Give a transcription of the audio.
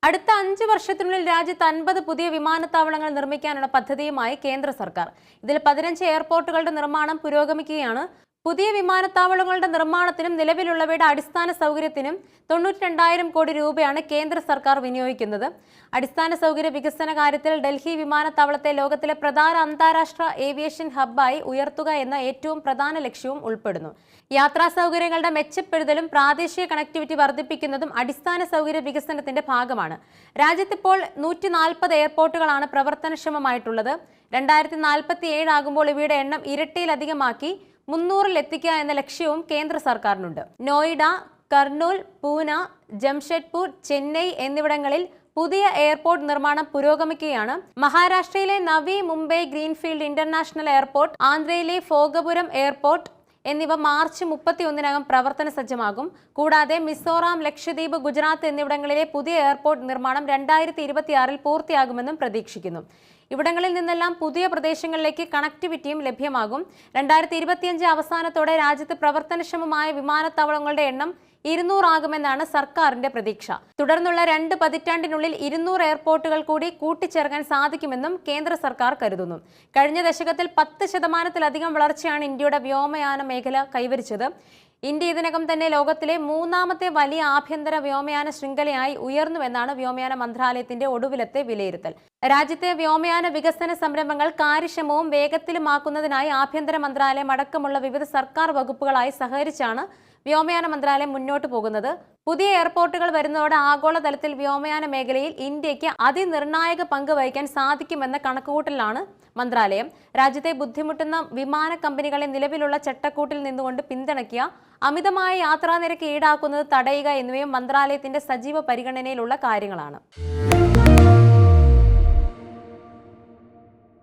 അടുത്ത 5 വർഷത്തിനുള്ളിൽ രാജ്യത്ത് 50 പുതിയ വിമാനത്താവളങ്ങൾ നിർമ്മിക്കാനുള്ള പദ്ധതിയുമായി കേന്ദ്ര സർക്കാർ. ഇതിൽ 15 എയർപോർട്ടുകളുടെ നിർമ്മാണം പുരോഗമിക്കുകയാണ്. പുതിയ വിമാനത്താവളങ്ങളുടെ നിർമ്മാണത്തിനും നിലവിലുള്ളവയുടെ അടിസ്ഥാന സൗകര്യത്തിനും 92,000 കോടി രൂപയാണ് കേന്ദ്ര സർക്കാർ വിനിയോഗിക്കുന്നത്. അടിസ്ഥാന സൗകര്യ വികസന കാര്യത്തിൽ ഡൽഹി വിമാനത്താവളത്തെ ലോകത്തിലെ പ്രധാന അന്താരാഷ്ട്ര ഏവിയേഷൻ ഹബ്ബായി ഉയർത്തുക എന്ന ഏറ്റവും പ്രധാന ലക്ഷ്യവും ഉൾപ്പെടുന്നു. യാത്രാ സൗകര്യങ്ങളുടെ മെച്ചപ്പെടുത്തലും പ്രാദേശിക കണക്ടിവിറ്റി വർദ്ധിപ്പിക്കുന്നതും അടിസ്ഥാന സൗകര്യ വികസനത്തിന്റെ ഭാഗമാണ്. രാജ്യത്തിപ്പോൾ 140 എയർപോർട്ടുകളാണ് പ്രവർത്തനക്ഷമമായിട്ടുള്ളത്. 2047 ആകുമ്പോൾ ഇവയുടെ എണ്ണം ഇരട്ടിയിലധികമാക്കി 300-ൽ എത്തിക്കുക എന്ന ലക്ഷ്യവും കേന്ദ്ര സർക്കാരിനുണ്ട്. നോയിഡ, കർണൂൽ, പൂന, ജംഷഡ്പൂർ, ചെന്നൈ എന്നിവിടങ്ങളിൽ പുതിയ എയർപോർട്ട് നിർമ്മാണം പുരോഗമിക്കുകയാണ്. മഹാരാഷ്ട്രയിലെ Navi Mumbai greenfield international airport, ആന്ധ്രയിലെ ഭോഗപുരം എയർപോർട്ട് എന്നിവ മാർച്ച് 31-നകം പ്രവർത്തന സജ്ജമാകും. കൂടാതെ മിസോറാം, ലക്ഷദ്വീപ്, ഗുജറാത്ത് എന്നിവിടങ്ങളിലെ പുതിയ എയർപോർട്ട് നിർമ്മാണം 2026-ൽ പൂർത്തിയാകുമെന്നും പ്രതീക്ഷിക്കുന്നു. ഇവിടങ്ങളിൽ നിന്നെല്ലാം പുതിയ പ്രദേശങ്ങളിലേക്ക് കണക്ടിവിറ്റിയും ലഭ്യമാകും. 2025 അവസാനത്തോടെ രാജ്യത്ത് പ്രവർത്തനക്ഷമമായ വിമാനത്താവളങ്ങളുടെ എണ്ണം 200 ആകുമെന്നാണ് സർക്കാരിന്റെ പ്രതീക്ഷ. തുടർന്നുള്ള 2 പതിറ്റാണ്ടിനുള്ളിൽ 200 എയർപോർട്ടുകൾ കൂടി കൂട്ടിച്ചേർക്കാൻ സാധിക്കുമെന്നും കേന്ദ്ര സർക്കാർ കരുതുന്നു. കഴിഞ്ഞ ദശകത്തിൽ 10% വളർച്ചയാണ് ഇന്ത്യയുടെ വ്യോമയാന മേഖല കൈവരിച്ചത്. ഇന്ത്യ ഇതിനകം തന്നെ ലോകത്തിലെ 3ാമത്തെ വലിയ ആഭ്യന്തര വ്യോമയാന ശൃംഖലയായി ഉയർന്നുവെന്നാണ് വ്യോമയാന മന്ത്രാലയത്തിന്റെ ഒടുവിലത്തെ വിലയിരുത്തൽ. രാജ്യത്തെ വ്യോമയാന വികസന സംരംഭങ്ങൾ കാര്യക്ഷമവും വേഗത്തിലുമാക്കുന്നതിനായി ആഭ്യന്തര മന്ത്രാലയം അടക്കമുള്ള വിവിധ സർക്കാർ വകുപ്പുകളായി സഹകരിച്ചാണ് വ്യോമയാന മന്ത്രാലയം മുന്നോട്ട് പോകുന്നത്. പുതിയ എയർപോർട്ടുകൾ വരുന്നതോടെ ആഗോളതലത്തിൽ വ്യോമയാന മേഖലയിൽ ഇന്ത്യക്ക് അതിനിർണായക പങ്ക് വഹിക്കാൻ സാധിക്കുമെന്ന കണക്കുകൂട്ടലാണ് മന്ത്രാലയം. രാജ്യത്തെ ബുദ്ധിമുട്ടുന്ന വിമാന കമ്പനികളെ നിലവിലുള്ള ചട്ടക്കൂട്ടിൽ നിന്നുകൊണ്ട് പിന്തുണയ്ക്കുക, അമിതമായ യാത്രാനിരക്ക് ഈടാക്കുന്നത് തടയുക എന്നിവയും മന്ത്രാലയത്തിന്റെ സജീവ പരിഗണനയിലുള്ള കാര്യങ്ങളാണ്.